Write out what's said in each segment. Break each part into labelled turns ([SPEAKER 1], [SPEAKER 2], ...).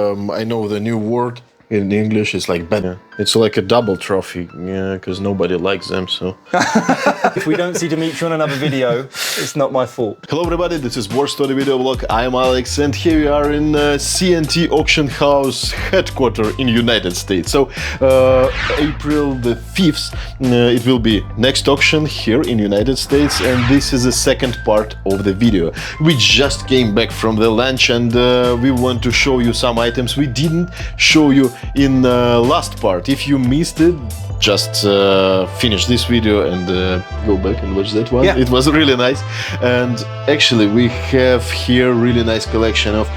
[SPEAKER 1] I know the new word in English is like better. It's like a double trophy, yeah, because nobody likes them, so.
[SPEAKER 2] If we don't see Dimitri on another video, it's not my fault.
[SPEAKER 1] Hello everybody, this is WarStory video blog. I'm Alex, and here we are in CNT Auction House headquarters in United States. So April the 5th, it will be next auction here in United States, and this is the second part of the video. We just came back from the lunch, and we want to show you some items we didn't show you in last part. If you missed it, just finish this video and go back and watch that one.
[SPEAKER 2] Yeah.
[SPEAKER 1] It was really nice. And actually we have here really nice collection of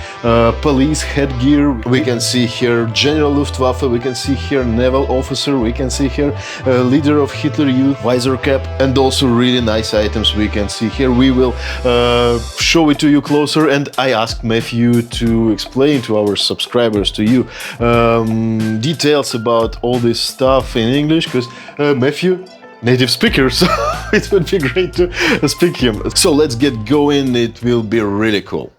[SPEAKER 1] police headgear. We can see here General Luftwaffe, we can see here naval officer, we can see here leader of Hitler Youth, visor cap, and also really nice items we can see here. We will show it to you closer, and I asked Matthew to explain to our subscribers, to you, details about all this stuff in English, because Matthew, native speaker, so it would be great to speak him. So let's get going, it will be really cool.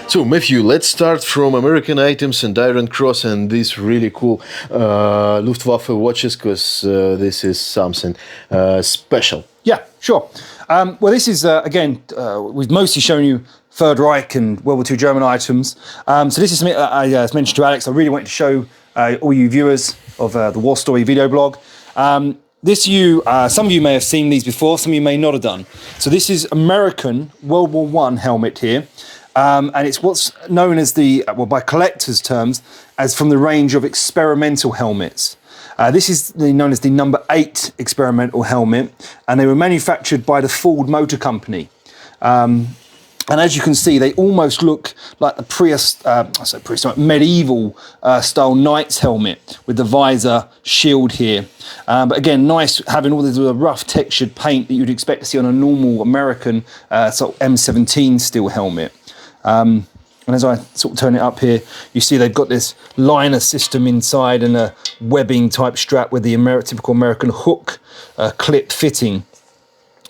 [SPEAKER 1] So Matthew, let's start from American items and Iron Cross and these really cool Luftwaffe watches, because this is something special.
[SPEAKER 2] Yeah, sure. Well, this is, again, we've mostly shown you Third Reich and World War II German items. So this is something I mentioned to Alex. I really wanted to show all you viewers of the WarStory video blog. Some of you may have seen these before, some of you may not have done. So this is American World War I helmet here. And it's what's known as the, well, by collectors' terms, as from the range of experimental helmets. This is known as the number 8 experimental helmet, and they were manufactured by the Ford Motor Company. And as you can see, they almost look like the medieval style knight's helmet with the visor, shield here. But again, nice having all this rough textured paint that you'd expect to see on a normal American sort of M17 steel helmet. And as I sort of turn it up here, you see they've got this liner system inside and a webbing type strap with the typical American hook clip fitting.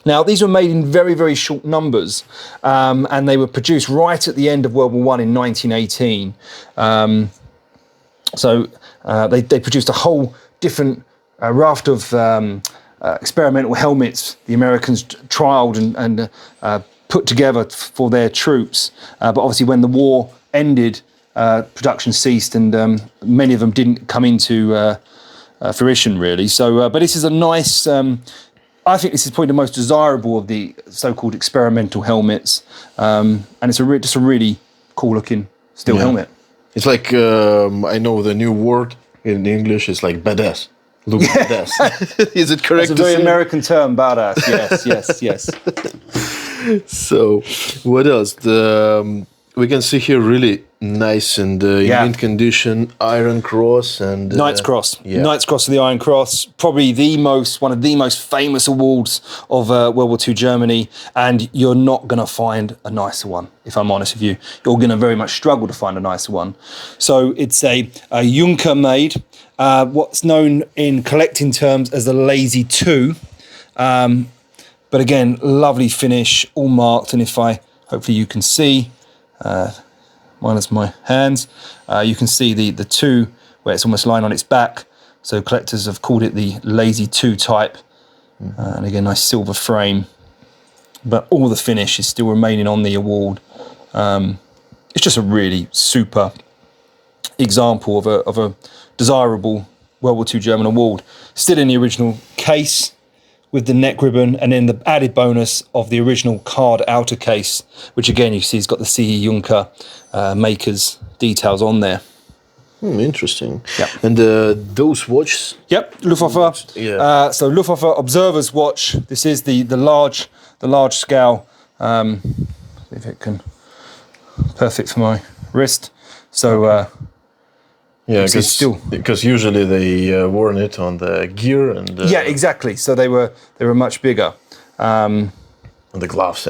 [SPEAKER 2] Now, these were made in very, very short numbers, and they were produced right at the end of World War I in 1918. They produced a whole different raft of experimental helmets the Americans trialled and put together for their troops, but obviously when the war ended, production ceased, and many of them didn't come into fruition really. So, but this is a nice, I think this is probably the most desirable of the so-called experimental helmets, and it's just a really cool looking steel helmet. It's
[SPEAKER 1] like, I know the new word in English is like badass. Look badass. Is it correct?
[SPEAKER 2] It's a very American term, badass. Yes, yes.
[SPEAKER 1] So, what else? We can see here really nice and in mint condition Iron Cross and
[SPEAKER 2] Knight's Cross. Yeah. Knight's Cross of the Iron Cross, probably one of the most famous awards of World War II Germany, and you're not going to find a nicer one. If I'm honest with you, you're going to very much struggle to find a nicer one. So it's a Junker made, what's known in collecting terms as the Lazy 2. But again, lovely finish, all marked, and hopefully you can see, minus my hands, you can see the 2 where it's almost lying on its back. So collectors have called it the Lazy 2 type. And again, nice silver frame. But all the finish is still remaining on the award. It's just a really super example of a desirable World War II German award. Still in the original case, with the neck ribbon, and then the added bonus of the original card outer case, which again you see has got the CE Junker makers details on there.
[SPEAKER 1] Interesting.
[SPEAKER 2] Yep.
[SPEAKER 1] And those watches?
[SPEAKER 2] Yep, Luftwaffe.
[SPEAKER 1] Yeah.
[SPEAKER 2] So Luftwaffe Observer's watch. This is the large scale. See if it can, perfect for my wrist. So.
[SPEAKER 1] Yeah, because usually they worn it on the gear and
[SPEAKER 2] yeah, exactly. So they were much bigger.
[SPEAKER 1] And the gloves.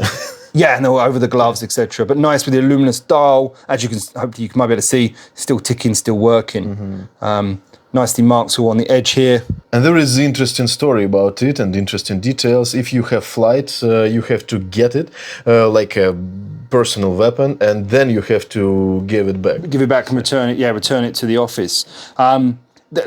[SPEAKER 2] Yeah, no, over the gloves, etc. But nice with the luminous dial, as you can, hopefully you might be able to see, still ticking, still working. Nicely marked all on the edge here.
[SPEAKER 1] And there is interesting story about it and interesting details. If you have flight, you have to get it like a personal weapon, and then you have to give it back.
[SPEAKER 2] Give it back and return it. Yeah, return it to the office.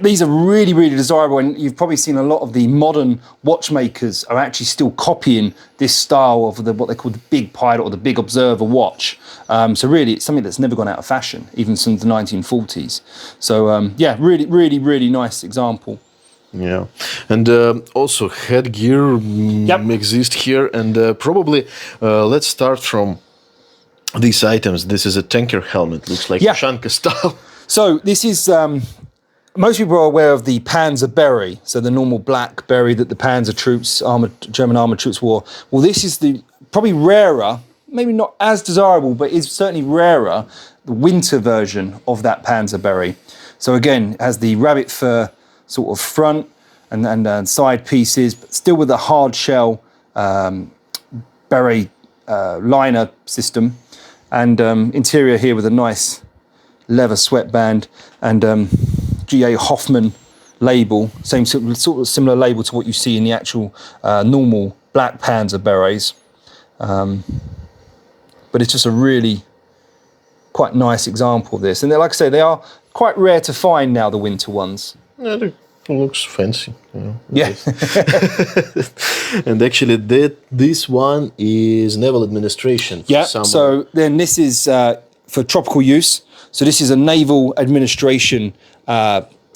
[SPEAKER 2] These are really, really desirable, and you've probably seen a lot of the modern watchmakers are actually still copying this style of what they call the big pilot or the big observer watch. So really, it's something that's never gone out of fashion, even since the 1940s. So yeah, really, really, really nice example.
[SPEAKER 1] Yeah, and also headgear exist here, and probably let's start from these items. This is a tanker helmet, looks like Shashka style.
[SPEAKER 2] So this is. Most people are aware of the Panzer Berry, so the normal black berry that the Panzer troops, German armoured troops wore. Well, this is the probably rarer, maybe not as desirable, but is certainly rarer, the winter version of that Panzer Berry. So again, it has the rabbit fur sort of front and side pieces, but still with a hard shell berry liner system, and interior here with a nice leather sweatband and G.A. Hoffman label, same sort of similar label to what you see in the actual normal black Panzer berets. But it's just a really quite nice example of this. And like I say, they are quite rare to find now, the winter ones.
[SPEAKER 1] Yeah, it looks fancy. You know,
[SPEAKER 2] yeah.
[SPEAKER 1] And actually this one is naval administration.
[SPEAKER 2] Yeah, so then this is for tropical use. So this is a naval administration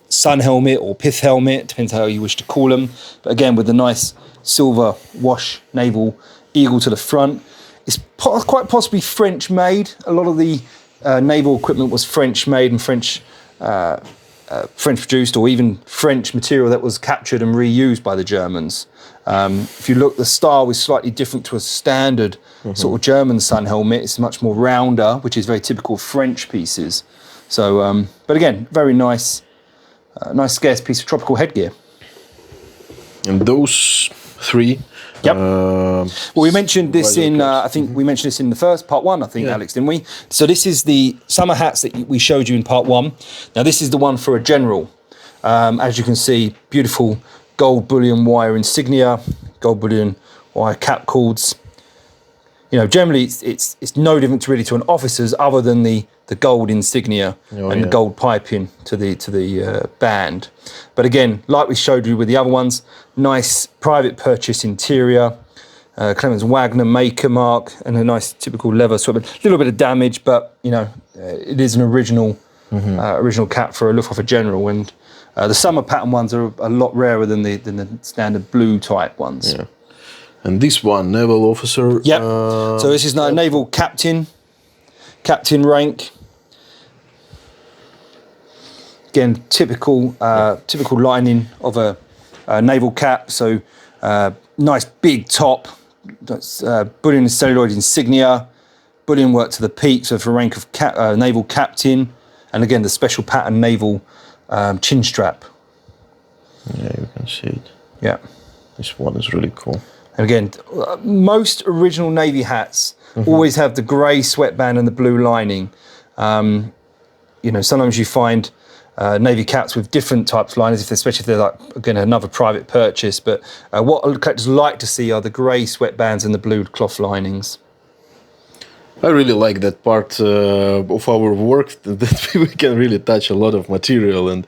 [SPEAKER 2] sun helmet or pith helmet, depends how you wish to call them. But again, with the nice silver wash naval eagle to the front. It's quite possibly French made. A lot of the naval equipment was French made and French produced, or even French material that was captured and reused by the Germans. If you look, the style is slightly different to a standard sort of German sun helmet. It's much more rounder, which is very typical of French pieces. So, but again, very nice, nice scarce piece of tropical headgear.
[SPEAKER 1] And those three.
[SPEAKER 2] Yep. Well, we mentioned this in, I think we mentioned this in the first part one, I think, Alex, didn't we? So this is the summer hats that we showed you in part one. Now this is the one for a general. As you can see, beautiful gold bullion wire insignia, gold bullion wire cap cords. You know, generally it's no different really to an officer's, other than the gold insignia and the gold piping to the band. But again, like we showed you with the other ones, nice private purchase interior, Clemens Wagner maker mark, and a nice typical leather sweater. A little bit of damage, but you know, it is an original original cap for a Luftwaffe general. And the summer pattern ones are a lot rarer than the standard blue type ones.
[SPEAKER 1] Yeah. And this one, naval officer.
[SPEAKER 2] Yep. So this is now naval captain rank. Again, typical lining of a naval cap. So nice big top, bullion and celluloid insignia, bullion work to the peak. So for rank of naval captain, and again the special pattern naval chin strap.
[SPEAKER 1] Yeah, you can see it.
[SPEAKER 2] Yeah.
[SPEAKER 1] This one is really cool.
[SPEAKER 2] And again, most original Navy hats always have the grey sweatband and the blue lining. You know, sometimes you find Navy caps with different types of liners, especially if they're like, again, another private purchase. But what collectors like to see are the grey sweatbands and the blue cloth linings.
[SPEAKER 1] I really like that part of our work, that we can really touch a lot of material and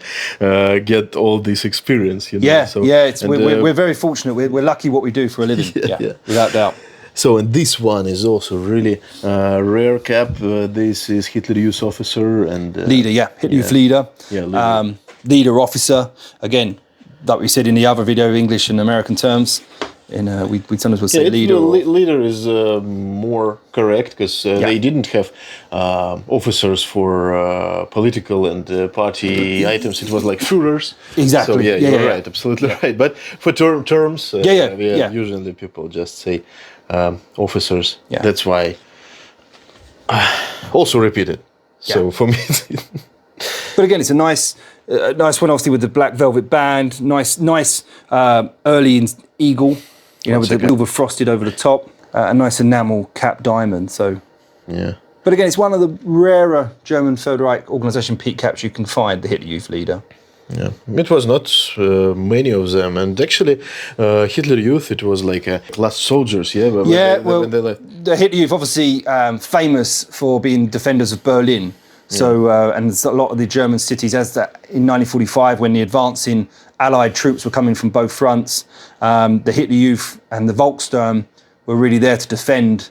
[SPEAKER 1] get all this experience. You know?
[SPEAKER 2] Yeah,
[SPEAKER 1] so,
[SPEAKER 2] yeah. We're very fortunate. We're lucky what we do for a living. yeah, without doubt.
[SPEAKER 1] So, and this one is also really rare cap. This is Hitler Youth Officer and
[SPEAKER 2] leader. Yeah, Hitler Youth leader.
[SPEAKER 1] Yeah, leader.
[SPEAKER 2] Leader officer. Again, like we said in the other video, English and American terms. We sometimes would say leader.
[SPEAKER 1] Leader is more correct, because they didn't have officers for political and party items. It was like Führers.
[SPEAKER 2] Exactly.
[SPEAKER 1] So you're right, absolutely right. But for terms, usually people just say officers. Yeah. That's why. Also repeated. So for me.
[SPEAKER 2] But again, it's a nice one, obviously with the black velvet band. Nice early eagle. You know, with the silver frosted over the top. a nice enamel cap diamond. So,
[SPEAKER 1] Yeah.
[SPEAKER 2] but again, it's one of the rarer German Third Reich organisation peak caps you can find. The Hitler Youth leader.
[SPEAKER 1] Yeah, it was not many of them, and actually, Hitler Youth, it was like last soldiers, yeah. But when they left.
[SPEAKER 2] The Hitler Youth obviously famous for being defenders of Berlin. So, and a lot of the German cities, as that in 1945, when the advancing Allied troops were coming from both fronts, the Hitler Youth and the Volkssturm were really there to defend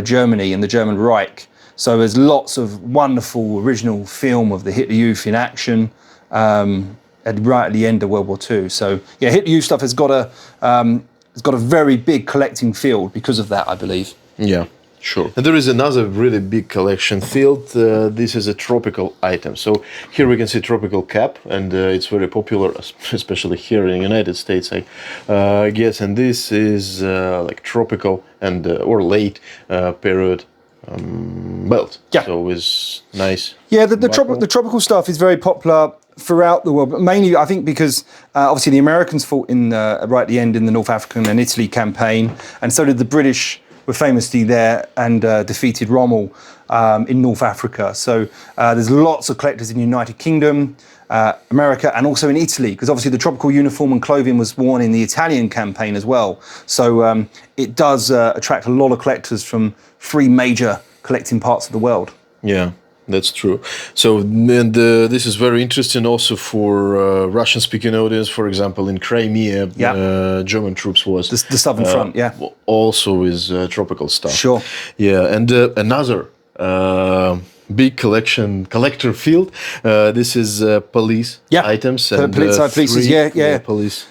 [SPEAKER 2] Germany and the German Reich. So there's lots of wonderful original film of the Hitler Youth in action. Right at the end of World War II. So yeah, Hitler Youth stuff has got a very big collecting field because of that, I believe.
[SPEAKER 1] Yeah, sure. And there is another really big collection field. This is a tropical item. So here we can see tropical cap, and it's very popular, especially here in the United States, I guess. And this is like tropical and or late period belt.
[SPEAKER 2] Yeah.
[SPEAKER 1] So it's nice.
[SPEAKER 2] Yeah, the tropical stuff is very popular throughout the world, but mainly I think because obviously the Americans fought in right at the end in the North African and Italy campaign, and so did the British. Were famously there and defeated Rommel in North Africa. So there's lots of collectors in the United Kingdom, America, and also in Italy, because obviously the tropical uniform and clothing was worn in the Italian campaign as well. So it does attract a lot of collectors from 3 major collecting parts of the world.
[SPEAKER 1] Yeah. That's true. So, and this is very interesting also for Russian-speaking audience. For example, in Crimea, German troops was
[SPEAKER 2] the southern front. Yeah,
[SPEAKER 1] also is tropical stuff.
[SPEAKER 2] Sure.
[SPEAKER 1] Yeah, and another big collector field. This is police items and
[SPEAKER 2] police. Yeah.
[SPEAKER 1] Police.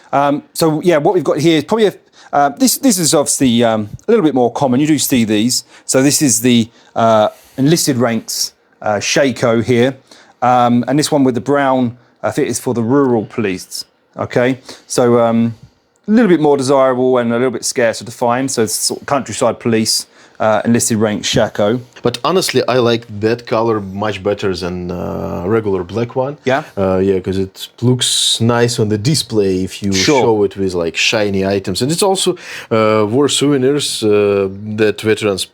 [SPEAKER 2] So yeah, what we've got here is probably this is obviously a little bit more common. You do see these. So this is the enlisted ranks. Shako here, and this one with the brown, I think is for the rural police. Okay, so a little bit more desirable and a little bit scarcer to find. So it's sort of countryside police, enlisted rank Shako.
[SPEAKER 1] But honestly, I like that color much better than regular black one.
[SPEAKER 2] Yeah,
[SPEAKER 1] because it looks nice on the display if you show it with like shiny items, and it's also war souvenirs that veterans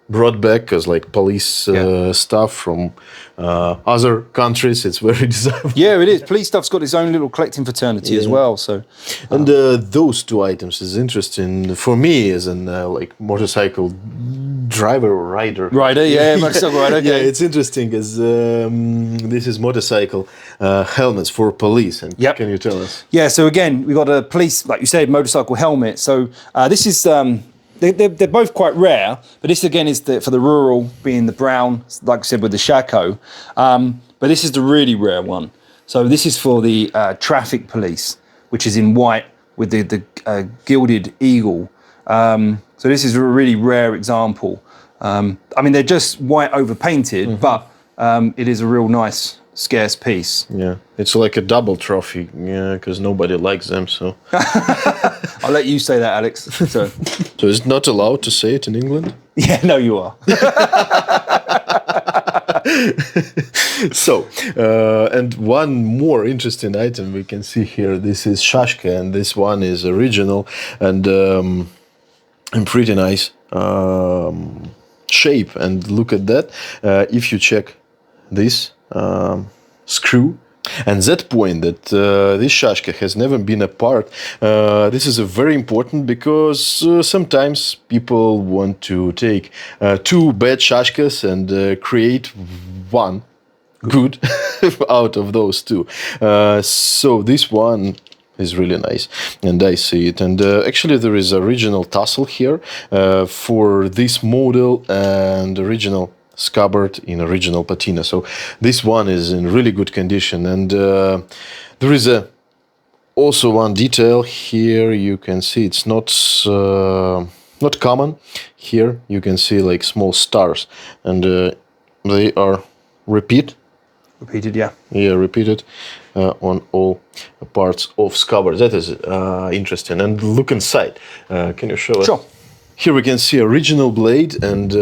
[SPEAKER 1] brought back as like police stuff from other countries. It's very desirable.
[SPEAKER 2] Yeah, it is. Police stuff's got its own little collecting fraternity as well. So,
[SPEAKER 1] and those 2 items is interesting for me as an like motorcycle driver or rider.
[SPEAKER 2] Motorcycle rider. Okay.
[SPEAKER 1] Yeah, it's interesting as this is motorcycle helmets for police. And can you tell us?
[SPEAKER 2] Yeah. So again, we got a police, like you said, motorcycle helmet. So this is. They're both quite rare, but this again is for the rural, being the brown, like I said, with the Shako. But this is the really rare one. So this is for the traffic police, which is in white with the gilded eagle. So this is a really rare example. I mean, they're just white overpainted, but it is a real nice, scarce piece.
[SPEAKER 1] Yeah, it's like a double trophy, because nobody likes them, so...
[SPEAKER 2] I'll let you say that, Alex. So
[SPEAKER 1] is it not allowed to say it in England?
[SPEAKER 2] Yeah, no, you are.
[SPEAKER 1] So, and one more interesting item we can see here. This is Shashka, and this one is original and pretty nice shape. And look at that. If you check this screw, and that point that this Shashka has never been apart, this is a very important, because sometimes people want to take 2 bad Shashkas and create one good out of those 2. So this one is really nice, and I see it. And actually there is original tassel here for this model and original scabbard in original patina. So this one is in really good condition, and there is also one detail here. You can see it's not common. Here you can see like small stars, and they are repeated. Repeated on all parts of scabbard. That is interesting. And look inside. Can you show us?
[SPEAKER 2] Sure.
[SPEAKER 1] Here we can see original blade, and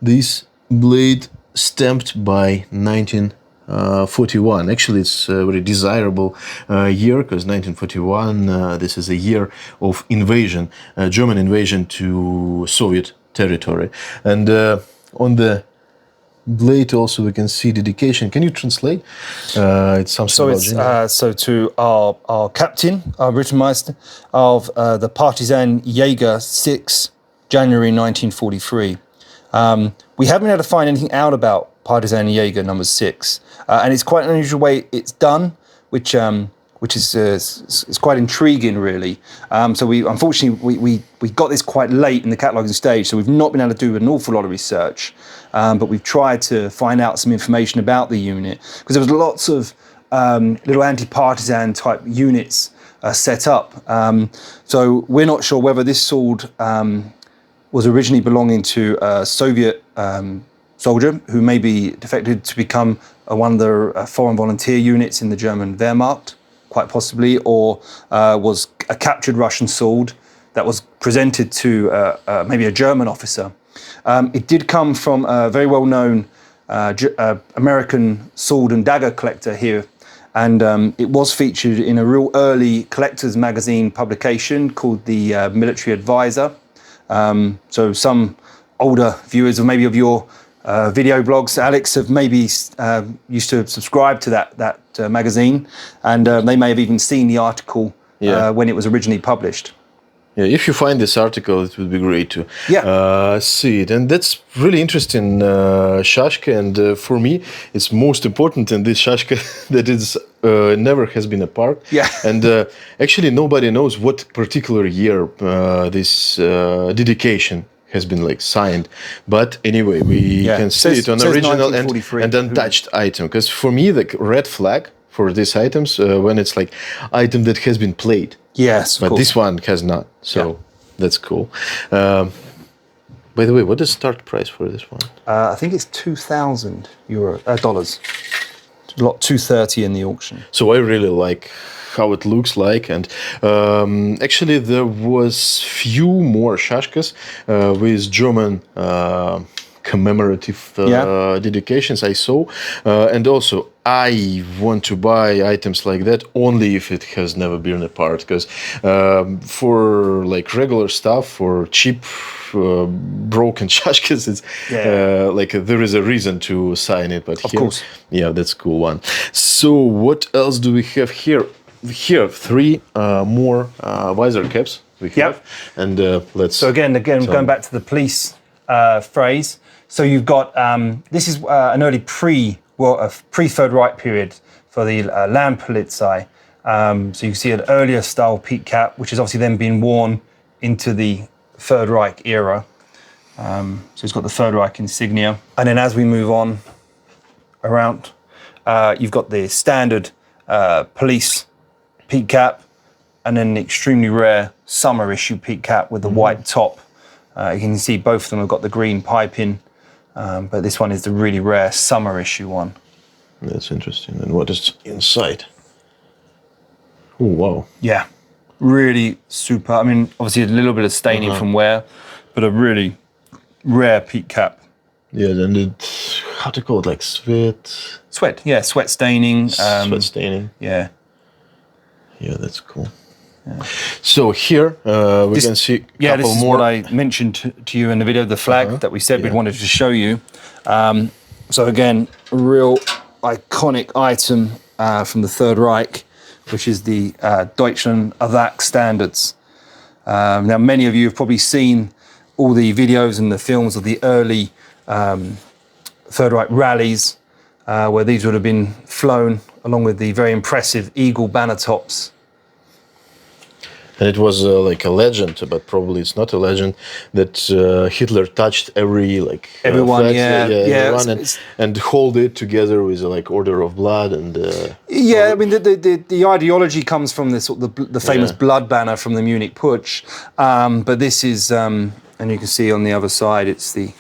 [SPEAKER 1] this blade stamped by 19 41. Actually, it's a very desirable year because 1941, this is a year of invasion, German invasion to Soviet territory. And on the blade also we can see dedication. Can you translate? It's something
[SPEAKER 2] So
[SPEAKER 1] about
[SPEAKER 2] it's
[SPEAKER 1] general.
[SPEAKER 2] so to our captain, our Rittmeister of the Partisan Jäger 6, January 1943. We haven't been able to find anything out about Partisan Jäger number 6, and it's quite an unusual way it's done, which is quite intriguing, really. So we unfortunately we got this quite late in the cataloguing stage, so we've not been able to do an awful lot of research, but we've tried to find out some information about the unit because there was lots of little anti-partisan type units set up. So we're not sure whether this sword was originally belonging to a Soviet soldier who maybe defected to become one of the foreign volunteer units in the German Wehrmacht, quite possibly, or was a captured Russian sword that was presented to maybe a German officer. It did come from a very well-known American sword and dagger collector here, and it was featured in a real early collector's magazine publication called the Military Advisor. So some older viewers, or maybe of your video blogs, Alex, have maybe used to subscribe to that magazine, and they may have even seen the article when it was originally published.
[SPEAKER 1] Yeah, if you find this article, it would be great to see it. And that's really interesting, Shashka. And for me, it's most important in this Shashka that it's never has been apart.
[SPEAKER 2] Yeah.
[SPEAKER 1] And actually, nobody knows what particular year this dedication has been like signed. But anyway, we can see it on original and untouched item. Because for me, the red flag for these items, when it's like item that has been played.
[SPEAKER 2] Yes,
[SPEAKER 1] but this one has not, so that's cool. By the way, what is start price for this one?
[SPEAKER 2] I think it's $2,000 dollars. Lot 230 in the auction.
[SPEAKER 1] So I really like how it looks like, and actually there was few more Shashkas with German commemorative dedications I saw, and also I want to buy items like that only if it has never been apart, because for like regular stuff, for cheap broken Shashkas, it's like there is a reason to sign it, but
[SPEAKER 2] of course,
[SPEAKER 1] that's a cool one. So what else do we have here? Here, 3 more visor caps we have, and let's.
[SPEAKER 2] So again, going back to the police phrase. So you've got this is an early pre-Third Reich period for the Landpolizei. So you can see an earlier style peak cap, which has obviously then been worn into the Third Reich era. So it's got the Third Reich insignia. And then as we move on around, you've got the standard police peak cap, and then the extremely rare summer issue peak cap with the white top. You can see both of them have got the green piping. But this one is the really rare summer issue one.
[SPEAKER 1] That's interesting. And what is inside? Oh, wow.
[SPEAKER 2] Yeah, really super. I mean, obviously a little bit of staining from wear, but a really rare peak cap.
[SPEAKER 1] Yeah, then it, how to call it, like sweat?
[SPEAKER 2] Sweat staining.
[SPEAKER 1] Sweat staining.
[SPEAKER 2] Yeah.
[SPEAKER 1] Yeah, that's cool. Yeah. So here we can see a couple more.
[SPEAKER 2] This is what I mentioned to you in the video, the flag that we said we wanted to show you. So again, a real iconic item from the Third Reich, which is the Deutschland Attack standards. Now, many of you have probably seen all the videos and the films of the early Third Reich rallies, where these would have been flown along with the very impressive eagle banner tops.
[SPEAKER 1] And it was like a legend, but probably it's not a legend, that Hitler touched everyone, and hold it together with like order of blood and.
[SPEAKER 2] I mean the ideology comes from this the famous blood banner from the Munich Putsch, but this is and you can see on the other side it's the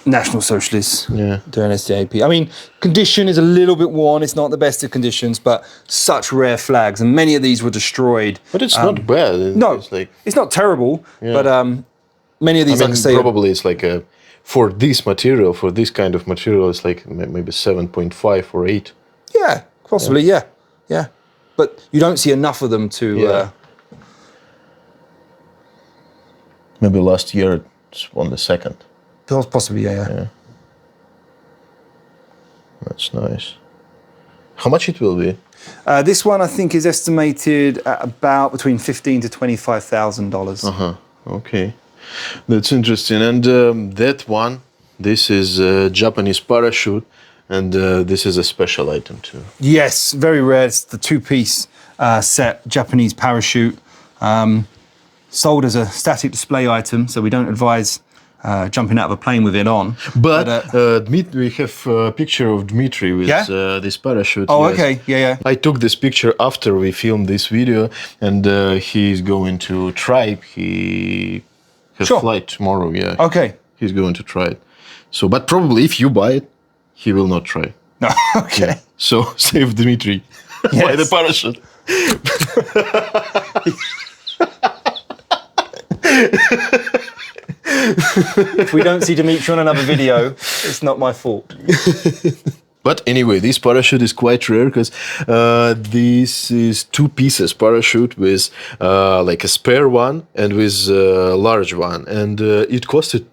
[SPEAKER 2] National Socialists doing NSDAP. I mean, condition is a little bit worn. It's not the best of conditions, but such rare flags, and many of these were destroyed.
[SPEAKER 1] But it's not bad.
[SPEAKER 2] It's not terrible, but many of these, like I say,
[SPEAKER 1] probably it's like a for this material, for this kind of material, it's like maybe 7.5 or 8.
[SPEAKER 2] Yeah, possibly. Yeah. But you don't see enough of them to.
[SPEAKER 1] Maybe last year it's on the second.
[SPEAKER 2] Possibly, yeah.
[SPEAKER 1] That's nice. How much it will be?
[SPEAKER 2] This one I think is estimated at about between $15,000 to $25,000.
[SPEAKER 1] Okay, that's interesting. And that one, this is a Japanese parachute, and this is a special item too.
[SPEAKER 2] Yes, very rare. It's the two-piece set Japanese parachute, sold as a static display item, so we don't advise jumping out of a plane with it on.
[SPEAKER 1] But we have a picture of Dmitry with this parachute.
[SPEAKER 2] Oh, yes. Okay, yeah.
[SPEAKER 1] I took this picture after we filmed this video, and he's going to try. He has flight tomorrow. Yeah.
[SPEAKER 2] Okay.
[SPEAKER 1] He's going to try it. So, but probably if you buy it, he will not try.
[SPEAKER 2] No. Okay.
[SPEAKER 1] Yeah. So save Dmitry by the parachute.
[SPEAKER 2] If we don't see Dimitri on another video, it's not my fault.
[SPEAKER 1] But anyway, this parachute is quite rare because this is two pieces parachute with like a spare one and with a large one, and it costed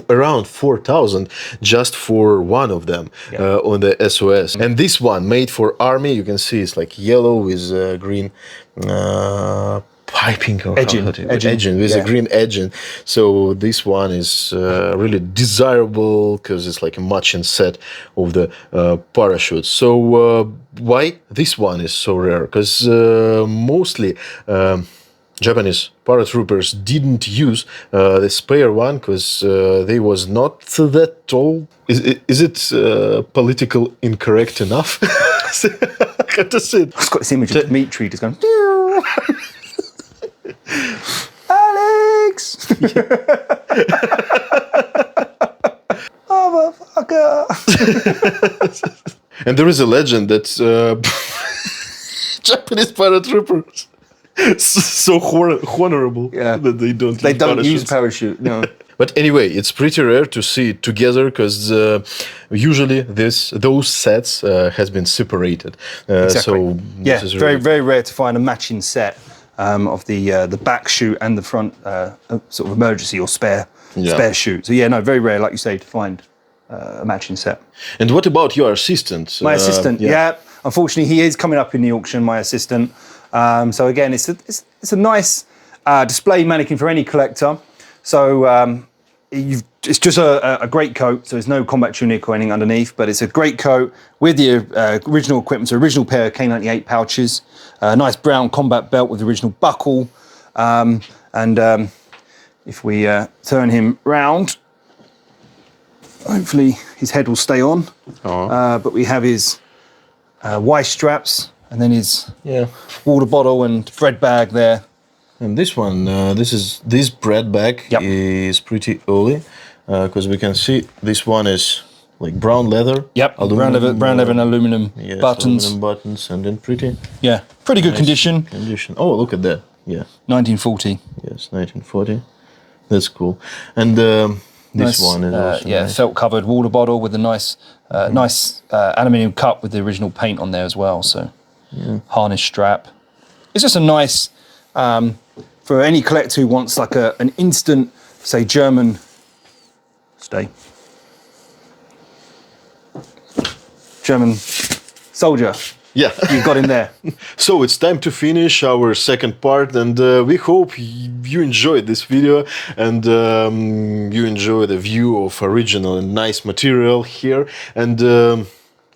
[SPEAKER 1] around 4,000 just for one of them on the SOS. And this one made for army, you can see it's like yellow with green piping or edging with a green edging. So this one is really desirable because it's like a matching set of the parachutes. So why this one is so rare? Because mostly Japanese paratroopers didn't use the spare one because they was not that tall. Is it political incorrect enough? How to say it?
[SPEAKER 2] I've got this image of Dmitri just going. Alex! Motherfucker!
[SPEAKER 1] And there is a legend that Japanese paratroopers so honorable that they don't
[SPEAKER 2] use parachute. No.
[SPEAKER 1] But anyway, it's pretty rare to see it together because usually those sets has been separated.
[SPEAKER 2] Exactly.
[SPEAKER 1] So
[SPEAKER 2] this is really very rare to find a matching set. Of the back chute and the front sort of emergency or spare chute. So very rare, like you say, to find a matching set.
[SPEAKER 1] And what about your assistant?
[SPEAKER 2] My assistant, unfortunately, he is coming up in the auction. My assistant. So again, it's a nice display mannequin for any collector. So it's just a great coat, so there's no combat tunic or anything underneath, but it's a great coat with the original equipment, so original pair of K98 pouches, a nice brown combat belt with the original buckle, and if we turn him round, hopefully his head will stay on, but we have his Y straps, and then his water bottle and bread bag there.
[SPEAKER 1] And this one, this bread bag is pretty early because we can see this one is like brown leather.
[SPEAKER 2] Yep, brown leather and aluminum buttons.
[SPEAKER 1] Aluminum buttons, and then pretty
[SPEAKER 2] good condition.
[SPEAKER 1] Oh, look at that. Yeah.
[SPEAKER 2] 1940.
[SPEAKER 1] Yes, 1940. That's cool. And this one is also nice.
[SPEAKER 2] Felt covered water bottle with a nice aluminium cup with the original paint on there as well. So harness strap. It's just a nice. For any collector who wants like an instant, say, German soldier.
[SPEAKER 1] Yeah.
[SPEAKER 2] You've got him there.
[SPEAKER 1] So it's time to finish our second part, and we hope you enjoyed this video and you enjoy the view of original and nice material here. And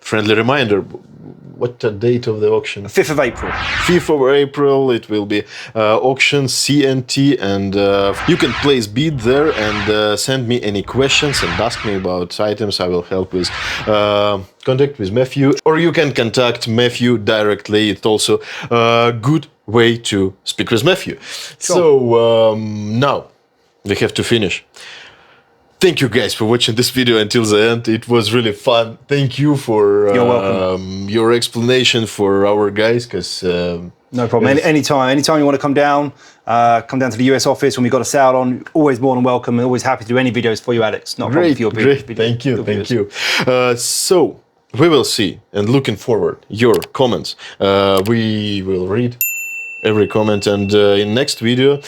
[SPEAKER 1] friendly reminder, what the date of the auction?
[SPEAKER 2] 5th of April.
[SPEAKER 1] 5th of April, it will be auction CNT, and you can place bid there and send me any questions and ask me about items. I will help with contact with Matthew, or you can contact Matthew directly. It's also a good way to speak with Matthew. Sure. So now we have to finish. Thank you guys for watching this video until the end. It was really fun. Thank you for
[SPEAKER 2] You're welcome.
[SPEAKER 1] Your explanation for our guys, because
[SPEAKER 2] No problem.
[SPEAKER 1] Yes.
[SPEAKER 2] Anytime you want to come down to the US office when we've got a sale on, always more than welcome, and always happy to do any videos for you, Alex. Not a problem
[SPEAKER 1] Great,
[SPEAKER 2] for your
[SPEAKER 1] great.
[SPEAKER 2] video,
[SPEAKER 1] Thank you,
[SPEAKER 2] your
[SPEAKER 1] thank
[SPEAKER 2] viewers.
[SPEAKER 1] you. So we will see, and looking forward your comments. We will read every comment, and in next video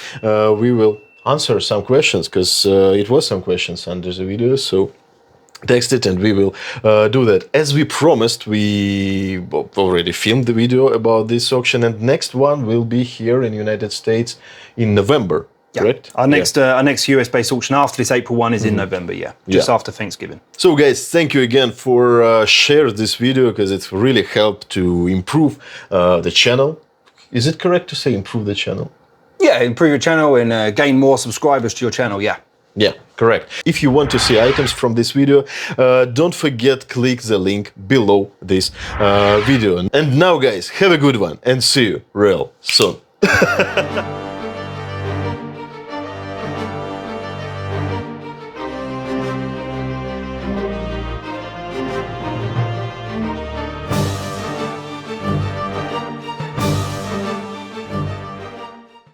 [SPEAKER 1] we will answer some questions, because it was some questions under the video. So text it and we will do that. As we promised, we already filmed the video about this auction, and next one will be here in United States in November.
[SPEAKER 2] Yeah.
[SPEAKER 1] Correct?
[SPEAKER 2] Our next US-based auction after this April one is in November, just after Thanksgiving.
[SPEAKER 1] So guys, thank you again for sharing this video, because it's really helped to improve the channel. Is it correct to say improve the channel?
[SPEAKER 2] Yeah, improve your channel and gain more subscribers to your channel, yeah.
[SPEAKER 1] Yeah, correct. If you want to see items from this video, don't forget click the link below this video. And now guys, have a good one and see you real soon.